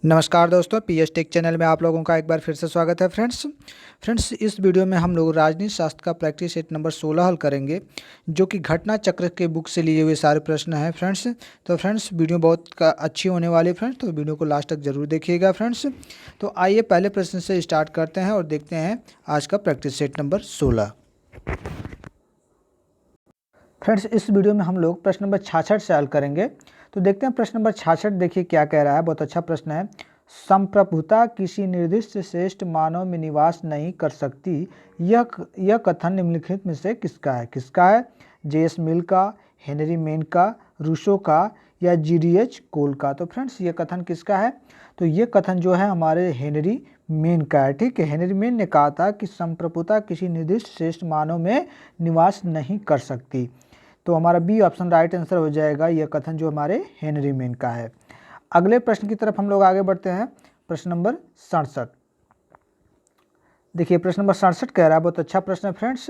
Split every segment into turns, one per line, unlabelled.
नमस्कार दोस्तों, PS take channel में आप लोगों का एक बार फिर से स्वागत है। फ्रेंड्स इस वीडियो में हम लोग राजनीति शास्त्र का प्रैक्टिस सेट नंबर 16 हल करेंगे, जो कि घटना चक्र के बुक से लिए हुए सारे प्रश्न हैं फ्रेंड्स। तो फ्रेंड्स वीडियो बहुत अच्छी होने वाली है फ्रेंड्स, तो वीडियो को लास्ट तक जरूर देखिएगा फ्रेंड्स। तो आइए पहले प्रश्न से स्टार्ट करते हैं और देखते हैं आज का प्रैक्टिस सेट नंबर 16। फ्रेंड्स इस वीडियो में हम लोग प्रश्न नंबर 66 से हल करेंगे। तो देखते हैं प्रश्न नंबर 66, देखिए क्या कह रहा है। बहुत अच्छा प्रश्न है। संप्रभुता किसी निर्दिष्ट श्रेष्ठ मानव में निवास नहीं कर सकती, यह कथन निम्नलिखित में से किसका है? जेएस मिल का, हेनरी मेन का, रूसो का या जीडीएच कोल का? तो फ्रेंड्स ये कथन किसका है? तो ये कथन जो है हमारे हेनरी मेन का है। ठीक है, हेनरी मेन ने कहा था कि संप्रभुता किसी निर्दिष्ट श्रेष्ठ मानव में निवास नहीं कर सकती। तो हमारा बी ऑप्शन राइट आंसर हो जाएगा, यह कथन जो हमारे हेनरी मेन का है। अगले प्रश्न की तरफ हम लोग आगे बढ़ते हैं। प्रश्न नंबर 67, देखिए प्रश्न नंबर 67 कह रहा है, बहुत अच्छा प्रश्न है फ्रेंड्स।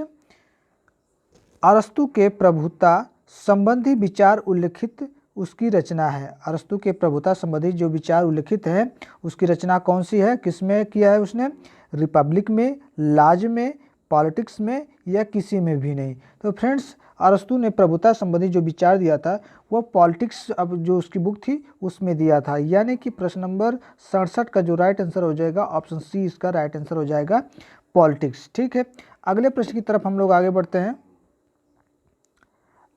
अरस्तु के प्रभुता संबंधी विचार उल्लिखित उसकी रचना है। अरस्तु के प्रभुता संबंधी जो विचार उल्लिखित है उसकी रचना कौन सी है? किसमें किया है उसने? रिपब्लिक में, लाज में, पॉलिटिक्स में या किसी में भी नहीं? तो फ्रेंड्स अरस्तु ने प्रभुता संबंधी जो विचार दिया था वो पॉलिटिक्स, अब जो उसकी बुक थी उसमें दिया था। यानी कि प्रश्न नंबर 67 का जो राइट आंसर हो जाएगा ऑप्शन सी, इसका राइट आंसर हो जाएगा पॉलिटिक्स। ठीक है, अगले प्रश्न की तरफ हम लोग आगे बढ़ते हैं।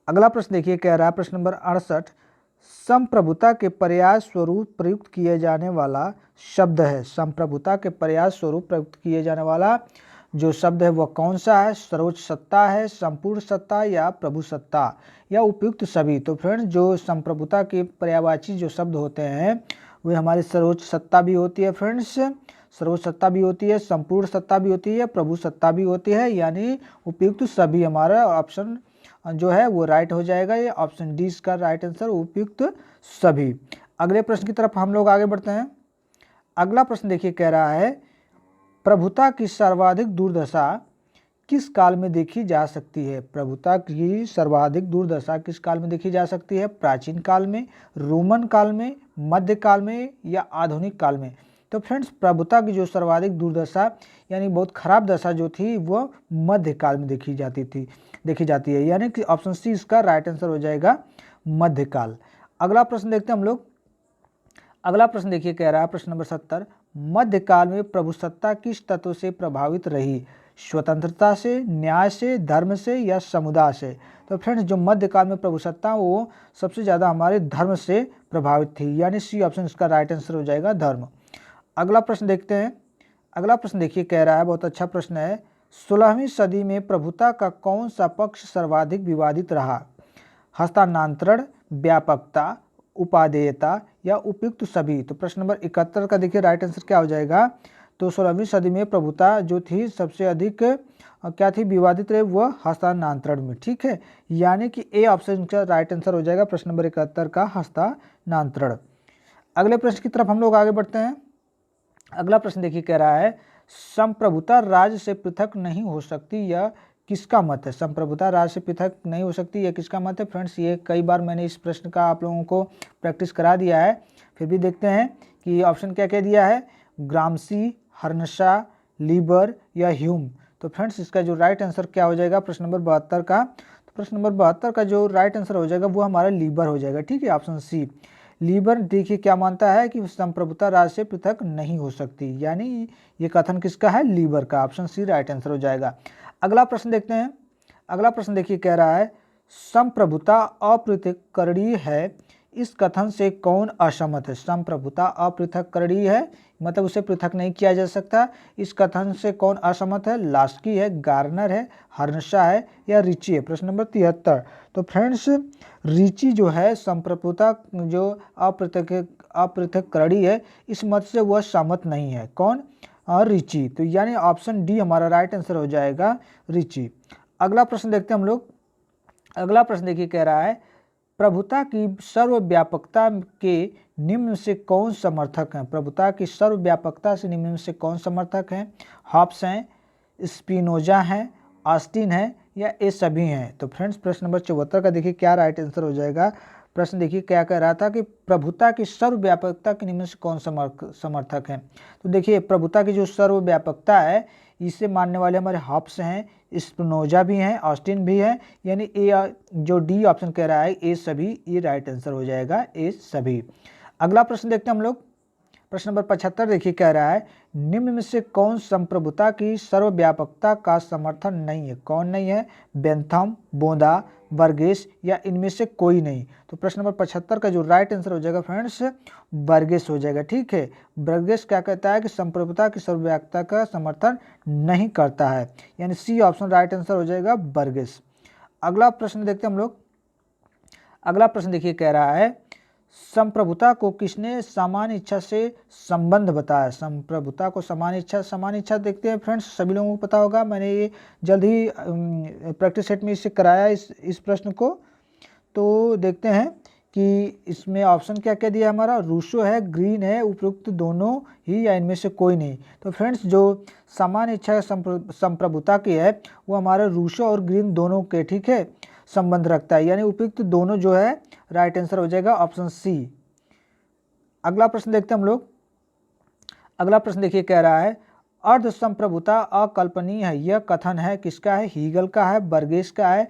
अगला प्रश्न देखिए कह रहा है, प्रश्न नंबर 68, संप्रभुता के पर्याय स्वरूप प्रयुक्त किए जाने वाला शब्द है। संप्रभुता के पर्याय स्वरूप प्रयुक्त किए जाने वाला जो शब्द है वह कौन सा है? सर्वोच्च सत्ता है, संपूर्ण सत्ता या प्रभु सत्ता या उपयुक्त सभी? तो फ्रेंड्स जो संप्रभुता के पर्यायवाची जो शब्द होते हैं वे हमारी सर्वोच्च सत्ता भी होती है फ्रेंड्स, सर्वोच्च सत्ता भी होती है, संपूर्ण सत्ता भी होती है, प्रभु सत्ता भी होती है, यानी उपयुक्त सभी हमारा ऑप्शन जो है वो राइट हो जाएगा। ये ऑप्शन डी इसका राइट आंसर, उपयुक्त सभी। अगले प्रश्न की तरफ हम लोग आगे बढ़ते हैं। अगला प्रश्न देखिए कह रहा है, प्रभुता की सर्वाधिक दुर्दशा किस काल में देखी जा सकती है? प्रभुता की सर्वाधिक दुर्दशा किस काल में देखी जा सकती है? प्राचीन काल में, रोमन काल में, मध्यकाल में या आधुनिक काल में? तो फ्रेंड्स प्रभुता की जो सर्वाधिक दुर्दशा यानी बहुत खराब दशा जो थी वह मध्यकाल में देखी जाती है, यानी कि ऑप्शन सी इसका राइट आंसर हो जाएगा मध्यकाल। अगला प्रश्न देखते हैं हम लोग। अगला प्रश्न देखिए कह रहा है, प्रश्न नंबर 70, मध्यकाल में प्रभुसत्ता किस तत्व से प्रभावित रही? स्वतंत्रता से, न्याय से, धर्म से या समुदाय से? तो फ्रेंड्स जो मध्यकाल में प्रभुसत्ता वो सबसे ज़्यादा हमारे धर्म से प्रभावित थी, यानी सी ऑप्शन इसका राइट आंसर हो जाएगा धर्म। अगला प्रश्न देखते हैं। अगला प्रश्न देखिए कह रहा है, बहुत अच्छा प्रश्न है, 16वीं सदी में प्रभुता का कौन सा पक्ष सर्वाधिक विवादित रहा? हस्तांतरण, व्यापकता, उपादेयता या उपयुक्त सभी? तो प्रश्न नंबर 71 का देखिए राइट आंसर क्या हो जाएगा? तो 16वीं सदी में प्रभुता जो थी सबसे अधिक क्या थी विवादित रहे? वह हस्तांतरण में। ठीक है, यानी कि ए ऑप्शन का राइट आंसर हो जाएगा प्रश्न नंबर 71 का हस्तांतरण। अगले प्रश्न की तरफ हम लोग आगे बढ़ते हैं। अगला प्रश्न देखिए कह रहा है, संप्रभुता राज्य से पृथक नहीं हो सकती, यह किसका मत है? संप्रभुता राज्य से पृथक नहीं हो सकती, यह किसका मत है? फ्रेंड्स ये कई बार मैंने इस प्रश्न का आप लोगों को प्रैक्टिस करा दिया है, फिर भी देखते हैं कि ऑप्शन क्या क्या दिया है। ग्रामसी, हर्नशा, लीबर या ह्यूम? तो फ्रेंड्स इसका जो राइट आंसर क्या हो जाएगा प्रश्न नंबर 72 का? तो प्रश्न नंबर 72 का जो राइट आंसर हो जाएगा वो हमारा लीबर हो जाएगा। ठीक है, ऑप्शन सी लीबर देखिए क्या मानता है कि संप्रभुता राज्य से पृथक नहीं हो सकती, यानी ये कथन किसका है? लीबर का। ऑप्शन सी राइट आंसर हो जाएगा। अगला प्रश्न देखते हैं। अगला प्रश्न देखिए कह रहा है, संप्रभुता अपृथककरणीय है, इस कथन से कौन असहमत है? संप्रभुता अपृथककरणीय है, मतलब उसे पृथक नहीं किया जा सकता, इस कथन से कौन असहमत है? लास्की है, गार्नर है, हर्नशा है या रिची है? प्रश्न नंबर 73। तो फ्रेंड्स रिची जो है संप्रभुता जो अपृथककरणीय है इस मत से वह सहमत नहीं है। कौन? रिची। तो यानी ऑप्शन डी हमारा राइट आंसर हो जाएगा रिची। अगला प्रश्न देखते हैं हम लोग। अगला प्रश्न देखिए कह रहा है, प्रभुता की सर्वव्यापकता के निम्न से कौन समर्थक हैं? प्रभुता की सर्वव्यापकता से निम्न से कौन समर्थक हैं? हॉब्स हैं, स्पिनोजा हैं, ऑस्टिन है या ये सभी हैं? तो फ्रेंड्स प्रश्न नंबर 74 का देखिए क्या राइट आंसर हो जाएगा? प्रश्न देखिए क्या कह रहा था कि प्रभुता की सर्वव्यापकता के निम्न से कौन समर्थक है। तो देखिए प्रभुता की जो सर्वव्यापकता है इसे मानने वाले हमारे हॉब्स हैं, स्पिनोजा भी हैं, ऑस्टिन भी हैं, यानी ए जो डी ऑप्शन कह रहा है ए सभी, ये राइट आंसर हो जाएगा ए सभी। अगला प्रश्न देखते हैं हम लोग। प्रश्न नंबर 75 देखिए क्या रहा है, निम्न में से कौन संप्रभुता की सर्वव्यापकता का समर्थन नहीं है। कौन नहीं है, बेंथम, बोंदा, बर्गेस या इनमें से कोई नहीं। तो प्रश्न नंबर 75 का जो राइट आंसर हो जाएगा फ्रेंड्स बर्गेस हो जाएगा। ठीक है, बर्गेस क्या कहता है कि संप्रभुता की सर्वव्यापकता का समर्थन नहीं करता है, यानी सी ऑप्शन राइट आंसर हो जाएगा बर्गेस। अगला प्रश्न देखते हैं हम लोग। अगला प्रश्न देखिए कह रहा है, संप्रभुता को किसने सामान्य इच्छा से संबंध बताया। संप्रभुता को सामान्य इच्छा देखते हैं फ्रेंड्स, सभी लोगों को पता होगा, मैंने ये जल्द ही प्रैक्टिस सेट में इससे कराया इस प्रश्न को। तो देखते हैं कि इसमें ऑप्शन क्या क्या दिया हमारा, रूसो है, ग्रीन है, उपयुक्त दोनों ही या इनमें से कोई नहीं। तो फ्रेंड्स जो सामान्य इच्छा संप्रभुता की है वो हमारे रूसो और ग्रीन दोनों के, ठीक है, संबंध रखता है, यानी उपयुक्त दोनों जो है राइट आंसर हो जाएगा ऑप्शन सी। अगला प्रश्न देखते हैं हम लोग। अगला प्रश्न देखिए कह रहा है, अर्ध संप्रभुता अकल्पनीय है, यह कथन है किसका है, हीगल का है, बर्गेस का है,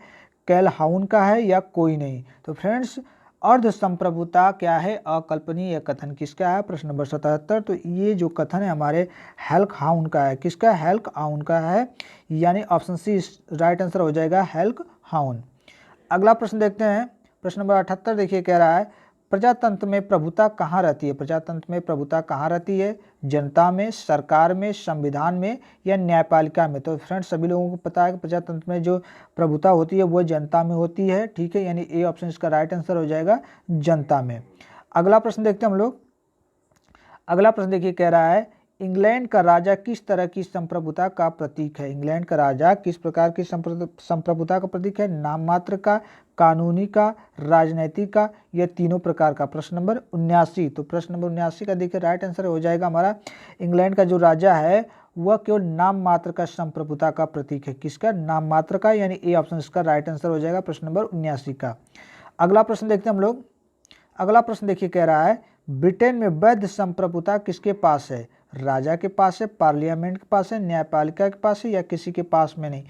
कैलहाउन का है या कोई नहीं। तो फ्रेंड्स अर्ध संप्रभुता क्या है, अकल्पनीय, यह कथन किसका है, प्रश्न नंबर 77। तो ये जो कथन है हमारे हेल्कहाउन का है, किसका, हेल्कहाउन का है, यानी ऑप्शन सी राइट आंसर हो जाएगा हेल्कहाउन। अगला प्रश्न देखते हैं। प्रश्न नंबर 78 देखिए कह रहा है, प्रजातंत्र में प्रभुता कहाँ रहती है। प्रजातंत्र में प्रभुता कहाँ रहती है, जनता में, सरकार में, संविधान में या न्यायपालिका में। तो फ्रेंड्स सभी लोगों को पता है कि प्रजातंत्र में जो प्रभुता होती है वो जनता में होती है, ठीक है, यानी ए ऑप्शन इसका राइट आंसर हो जाएगा जनता में। अगला प्रश्न देखते हैं हम लोग। अगला प्रश्न देखिए कह रहा है, इंग्लैंड का राजा किस तरह की संप्रभुता का प्रतीक है। इंग्लैंड का राजा किस प्रकार की संप्रभुता का प्रतीक है, नाम मात्र का, कानूनी का, राजनैतिक का या तीनों प्रकार का। प्रश्न नंबर 79। तो प्रश्न नंबर 79 का देखिए राइट आंसर हो जाएगा हमारा, इंग्लैंड का जो राजा है वह केवल नाम मात्र का संप्रभुता का प्रतीक है। किसका, नाम मात्र का, यानी ए ऑप्शन इसका राइट आंसर हो जाएगा प्रश्न नंबर 79 का। अगला प्रश्न देखते हैं हम लोग। अगला प्रश्न देखिए कह रहा है, ब्रिटेन में वैध संप्रभुता किसके पास है। राजा के पास है, पार्लियामेंट के पास है, न्यायपालिका के पास है या किसी के पास में नहीं।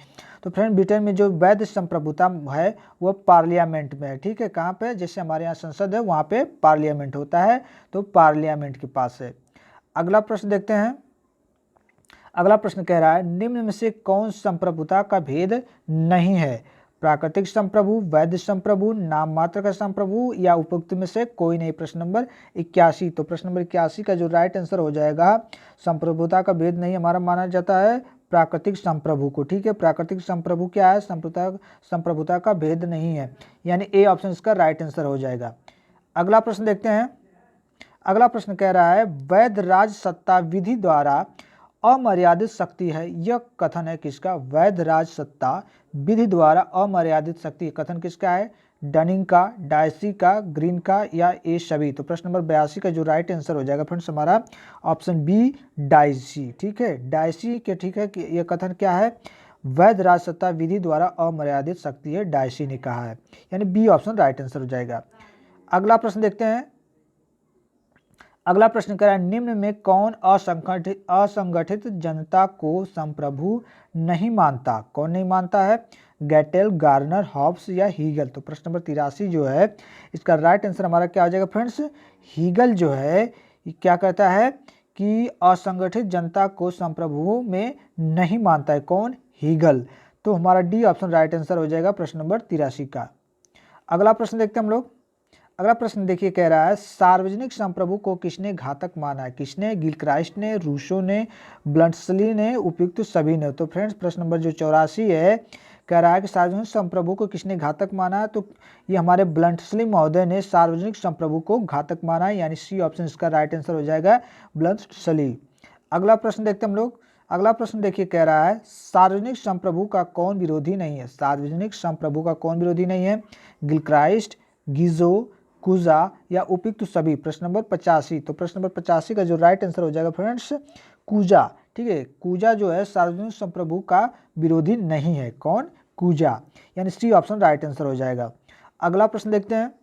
तो फ्रेंड ब्रिटेन में जो वैध संप्रभुता है वो पार्लियामेंट में है, ठीक है, कहाँ पे, जैसे हमारे यहाँ संसद है वहाँ पे पार्लियामेंट होता है, तो पार्लियामेंट के पास है। अगला प्रश्न देखते हैं। अगला प्रश्न कह रहा है, निम्न में से कौन संप्रभुता का भेद नहीं है। प्राकृतिक संप्रभु, वैध संप्रभु, नाम मात्र का संप्रभु या उपयुक्त में से कोई नहीं। प्रश्न नंबर 81। तो प्रश्न नंबर 81 का जो राइट आंसर हो जाएगा, संप्रभुता का भेद नहीं हमारा माना जाता है प्राकृतिक संप्रभु को, ठीक है, प्राकृतिक संप्रभु क्या है, संप्रभुता का भेद नहीं है, यानी ए ऑप्शन इसका राइट आंसर हो जाएगा। अगला प्रश्न देखते हैं। अगला प्रश्न कह रहा है, वैध राज सत्ता विधि द्वारा अमर्यादित शक्ति है, यह कथन है किसका, वैध राज सत्ता विधि द्वारा अमर्यादित शक्ति, कथन किसका है, डनिंग का, डायसी का, ग्रीन का या ए सभी। तो प्रश्न नंबर 82 का जो राइट आंसर हो जाएगा फ्रेंड्स हमारा ऑप्शन बी डायसी, ठीक है, डायसी के, ठीक है, कि यह कथन क्या है, वैध राज सत्ता विधि द्वारा अमर्यादित शक्ति है, डायसी ने कहा है, यानी बी ऑप्शन राइट आंसर हो जाएगा। अगला प्रश्न देखते हैं। अगला प्रश्न कह रहा है, निम्न में कौन असंगठित जनता को संप्रभु नहीं मानता। कौन नहीं मानता है, गैटेल, गार्नर, हॉब्स या हीगल। तो प्रश्न नंबर 83 जो है इसका राइट आंसर हमारा क्या हो जाएगा फ्रेंड्स, हीगल जो है क्या कहता है कि असंगठित जनता को संप्रभु में नहीं मानता है, कौन, हीगल। तो हमारा डी ऑप्शन राइट आंसर हो जाएगा प्रश्न नंबर 83 का। अगला प्रश्न देखते हैं हम लोग। अगला प्रश्न देखिए कह रहा है, सार्वजनिक संप्रभु को किसने घातक माना है। किसने, गिलक्राइस्ट ने, रूसो ने, ब्लंटसली ने, उपयुक्त सभी ने। तो फ्रेंड्स प्रश्न नंबर जो 84 है कह रहा है कि सार्वजनिक संप्रभु को किसने घातक माना है। तो ये हमारे ब्लंटसली महोदय ने सार्वजनिक संप्रभु को घातक माना है, यानी सी ऑप्शन इसका राइट आंसर हो जाएगा ब्लंटसली। अगला प्रश्न देखते हैं हम लोग। अगला प्रश्न देखिए कह रहा है, सार्वजनिक संप्रभु का कौन विरोधी नहीं है। सार्वजनिक संप्रभु का कौन विरोधी नहीं है, गिलक्राइस्ट, गिजो, कुजा या उपयुक्त सभी। प्रश्न नंबर 85। तो प्रश्न नंबर 85 का जो राइट आंसर हो जाएगा फ्रेंड्स कुजा, ठीक है, कुजा जो है सार्वजनिक संप्रभु का विरोधी नहीं है, कौन, कुजा, यानी सी ऑप्शन राइट आंसर हो जाएगा। अगला प्रश्न देखते हैं।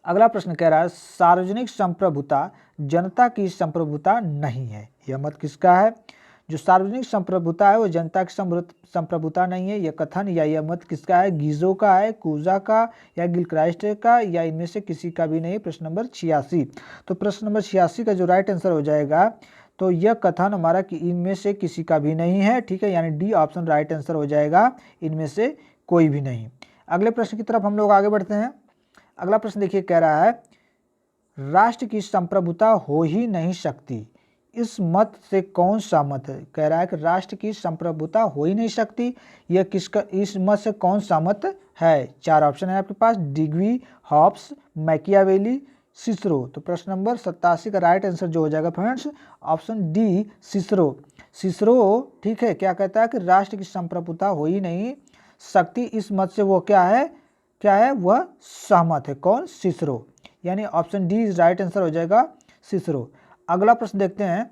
अगला प्रश्न कह रहा है सार्वजनिक संप्रभुता जनता की संप्रभुता नहीं है। यह मत किसका है? जो सार्वजनिक संप्रभुता है वो जनता की संप्रभुता नहीं है। यह कथन या यह मत किसका है? गीजो का है, कूजा का या गिलक्राइस्ट का या इनमें से किसी का भी नहीं। प्रश्न नंबर 86। तो प्रश्न नंबर 86 का जो राइट आंसर हो जाएगा, तो यह कथन हमारा कि इनमें से किसी का भी नहीं है, ठीक है, यानी डी ऑप्शन राइट आंसर हो जाएगा, इनमें से कोई भी नहीं। अगले प्रश्न की तरफ हम लोग आगे बढ़ते हैं। अगला प्रश्न देखिए, कह रहा है राष्ट्र की संप्रभुता हो ही नहीं सकती, इस मत से कौन सा मत है? कह रहा है कि राष्ट्र की संप्रभुता हो ही नहीं सकती, यह किसका, इस मत से कौन सा मत है? 4 ऑप्शन है आपके पास, डिग्वी, हॉब्स, मैकियावेली, सिसरो। तो प्रश्न नंबर 87 का राइट आंसर जो हो जाएगा friends, option D Cicero. Cicero, ठीक है, क्या कहता है कि राष्ट्र की संप्रभुता हो ही नहीं सकती, इस मत से वो क्या है, वह सहमत है। कौन? सिसरो, यानी ऑप्शन डी राइट आंसर हो जाएगा, सिसरो। अगला प्रश्न देखते हैं।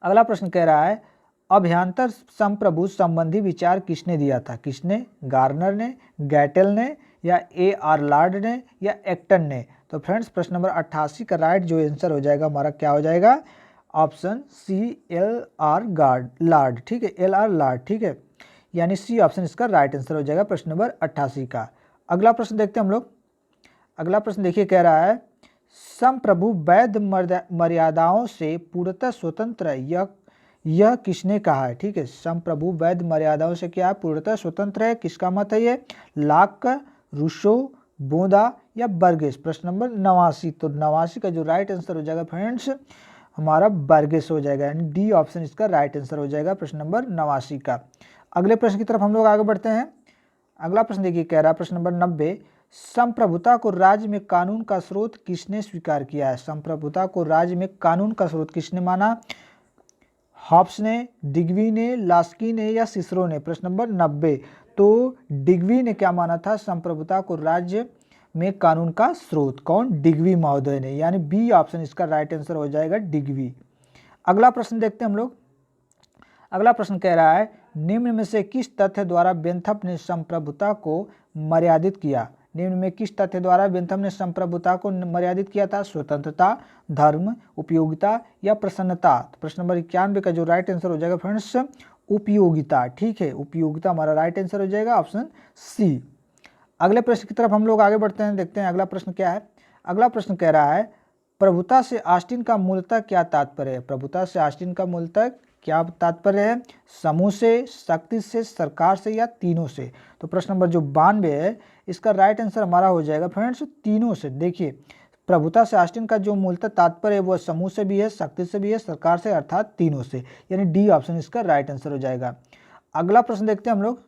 अगला प्रश्न कह रहा है अभ्यंतर संप्रभु संबंधी विचार किसने दिया था? किसने? गार्नर ने, गैटेल ने या A.R. लार्ड ने या एक्टन ने? तो फ्रेंड्स प्रश्न नंबर 88 का राइट जो आंसर हो जाएगा हमारा क्या हो जाएगा? Option C L.R. लार्ड, ठीक है, L.R. लार्ड, ठीक है, यानी सी ऑप्शन इसका राइट आंसर हो जाएगा प्रश्न नंबर 88 का। अगला प्रश्न देखते हैं हम लोग। अगला प्रश्न देखिए, कह रहा है संप्रभु वैध मर्यादाओं से पूर्णतः स्वतंत्र है, यह किसने कहा है? ठीक है, संप्रभु वैध मर्यादाओं से क्या पूर्णतः स्वतंत्र है, किसका मत है ये? लाक, रूसो, बोदा या बर्गेस? प्रश्न नंबर 89। तो 89 का जो राइट आंसर हो जाएगा फ्रेंड्स हमारा बर्गेस हो जाएगा, यानी डी ऑप्शन इसका राइट आंसर हो जाएगा प्रश्न नंबर 89 का। अगले प्रश्न की तरफ हम लोग आगे बढ़ते हैं। अगला प्रश्न देखिए, कह रहा है प्रश्न नंबर 90 संप्रभुता को राज्य में कानून का स्रोत किसने स्वीकार किया है? संप्रभुता को राज्य में कानून का स्रोत किसने माना? हॉब्स ने, डिग्वी ने, लास्की ने या सिसरो ने? प्रश्न नंबर 90। तो डिग्वी ने क्या माना था? संप्रभुता को राज्य में कानून का स्रोत। कौन? डिग्वी महोदय ने, यानी बी ऑप्शन इसका राइट आंसर हो जाएगा, डिग्वी। अगला प्रश्न देखते हैं हम लोग। अगला प्रश्न कह रहा है निम्न में से किस तथ्य द्वारा बेंथम ने संप्रभुता को मर्यादित किया? निम्न में किस तथ्य द्वारा बेंथम ने संप्रभुता को मर्यादित किया था? स्वतंत्रता, धर्म, उपयोगिता या प्रसन्नता? तो प्रश्न नंबर 91 का जो राइट आंसर हो जाएगा फ्रेंड्स उपयोगिता, ठीक है, उपयोगिता हमारा राइट आंसर हो जाएगा, ऑप्शन सी। अगले प्रश्न की तरफ हम लोग आगे बढ़ते हैं, देखते हैं अगला प्रश्न क्या है। अगला प्रश्न कह रहा है प्रभुता से ऑस्टिन का मूलतः क्या तात्पर्य है? प्रभुता से ऑस्टिन का मूलतः क्या तात्पर्य है? समूह से, शक्ति से, सरकार से या तीनों से? तो प्रश्न नंबर जो 92 है इसका राइट आंसर हमारा हो जाएगा फ्रेंड्स तीनों से। देखिए प्रभुता से ऑस्टिन का जो मूलतः तात्पर्य है वह समूह से भी है, शक्ति से भी है, सरकार से, अर्थात तीनों से, यानी डी ऑप्शन इसका राइट आंसर हो जाएगा। अगला प्रश्न देखते हैं हम लोग।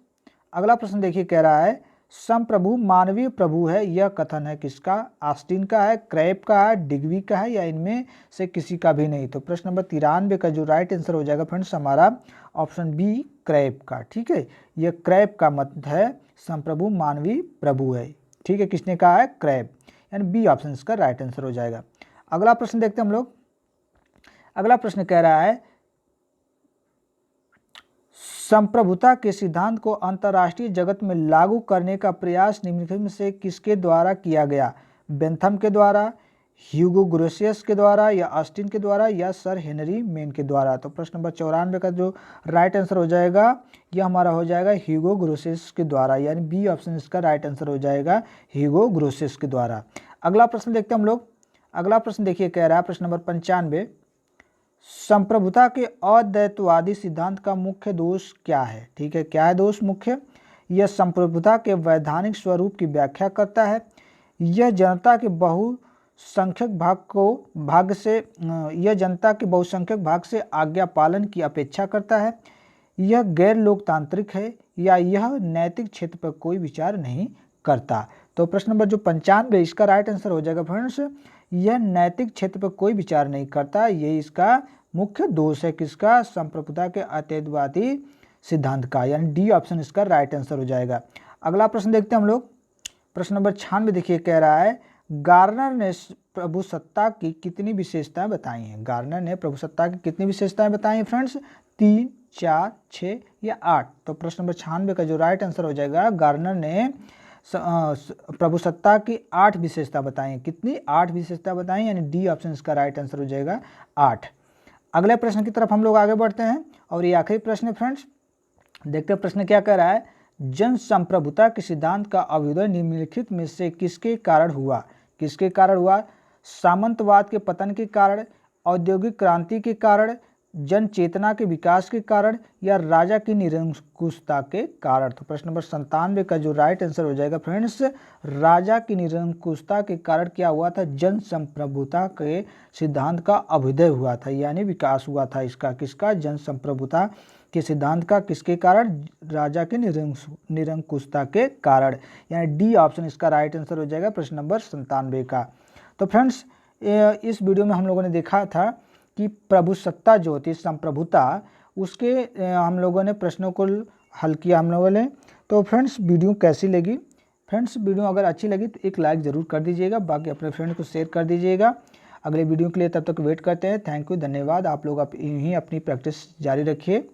अगला प्रश्न देखिए, कह रहा है संप्रभु मानवीय प्रभु है, यह कथन है किसका? ऑस्टिन का है, क्रैप का है, डिग्वी का है या इनमें से किसी का भी नहीं? तो प्रश्न नंबर 93 का जो राइट आंसर हो जाएगा फ्रेंड्स हमारा ऑप्शन बी क्रैप का, ठीक है, यह क्रैप का मत है, संप्रभु मानवीय प्रभु है, ठीक है, किसने कहा है? क्रैप, यानी बी ऑप्शन इसका राइट आंसर हो जाएगा। अगला प्रश्न देखते हैं हम लोग। अगला प्रश्न कह रहा है संप्रभुता के सिद्धांत को अंतर्राष्ट्रीय जगत में लागू करने का प्रयास निम्नलिखित में से किसके द्वारा किया गया? बेंथम के द्वारा, ह्यूगो ग्रोसियस के द्वारा या ऑस्टिन के द्वारा या सर हेनरी मेन के द्वारा? तो प्रश्न नंबर 94 का जो राइट आंसर हो जाएगा यह हमारा हो जाएगा ह्यूगो ग्रोसियस के द्वारा, यानी बी ऑप्शन इसका राइट आंसर हो जाएगा ह्यूगो ग्रोसियस के द्वारा। अगला प्रश्न देखते हैं हम लोग। अगला प्रश्न देखिए, कह रहा है प्रश्न नंबर 95 संप्रभुता के अद्वैतवादी सिद्धांत का मुख्य दोष क्या है? ठीक है, क्या है दोष मुख्य? यह संप्रभुता के वैधानिक स्वरूप की व्याख्या करता है, यह जनता के बहुसंख्यक भाग से आज्ञा पालन की अपेक्षा करता है, यह गैर लोकतांत्रिक है या यह नैतिक क्षेत्र पर कोई विचार नहीं करता? तो प्रश्न नंबर जो 95 इसका राइट आंसर हो जाएगा फ्रेंड्स यह नैतिक क्षेत्र पर कोई विचार नहीं करता, यही इसका मुख्य दोष है किसका? संप्रभुता के अद्वैतवादी सिद्धांत का, यानी डी ऑप्शन इसका राइट आंसर हो जाएगा। अगला प्रश्न देखते हैं हम लोग। प्रश्न नंबर 96 देखिए, कह रहा है गार्नर ने प्रभुसत्ता की कितनी विशेषताएं बताई हैं? गार्नर ने प्रभुसत्ता की कितनी विशेषताएं बताई हैं फ्रेंड्स? 3, 4, 6 या 8? तो प्रश्न नंबर 96 का जो राइट आंसर हो जाएगा गार्नर ने प्रभुसत्ता की 8 विशेषता बताएं। कितनी? 8 विशेषता बताएं, यानी डी ऑप्शन इसका राइट आंसर हो जाएगा 8। अगले प्रश्न की तरफ हम लोग आगे बढ़ते हैं और ये आखिरी प्रश्न है फ्रेंड्स। देखते हैं प्रश्न क्या कह रहा है। जन संप्रभुता के सिद्धांत का अभ्युदय निम्नलिखित में से किसके कारण हुआ? किसके कारण हुआ? सामंतवाद के पतन के कारण, औद्योगिक क्रांति के कारण, जन चेतना के विकास के कारण, या राजा की निरंकुशता के कारण। तो प्रश्न नंबर 97 का जो राइट आंसर हो जाएगा फ्रेंड्स, राजा की निरंकुशता के कारण क्या हुआ था? जन संप्रभुता के सिद्धांत का अभ्युदय हुआ था, यानी विकास हुआ था इसका। किसका? जन संप्रभुता के सिद्धांत का। किसके कारण? राजा के निरंकुशता के कारण, यानी डी ऑप्शन इसका राइट आंसर हो जाएगा प्रश्न नंबर 97 का। तो फ्रेंड्स इस वीडियो में हम लोगों ने देखा था कि प्रभुसत्ता जो होती है, संप्रभुता, उसके हम लोगों ने प्रश्नों को हल किया हम लोगों ने। तो फ्रेंड्स वीडियो कैसी लगी? फ्रेंड्स वीडियो अगर अच्छी लगी तो एक लाइक ज़रूर कर दीजिएगा, बाकी अपने फ्रेंड को शेयर कर दीजिएगा। अगले वीडियो के लिए तब तक वेट करते हैं। थैंक यू, धन्यवाद। आप लोग यूँ ही अपनी प्रैक्टिस जारी रखिए।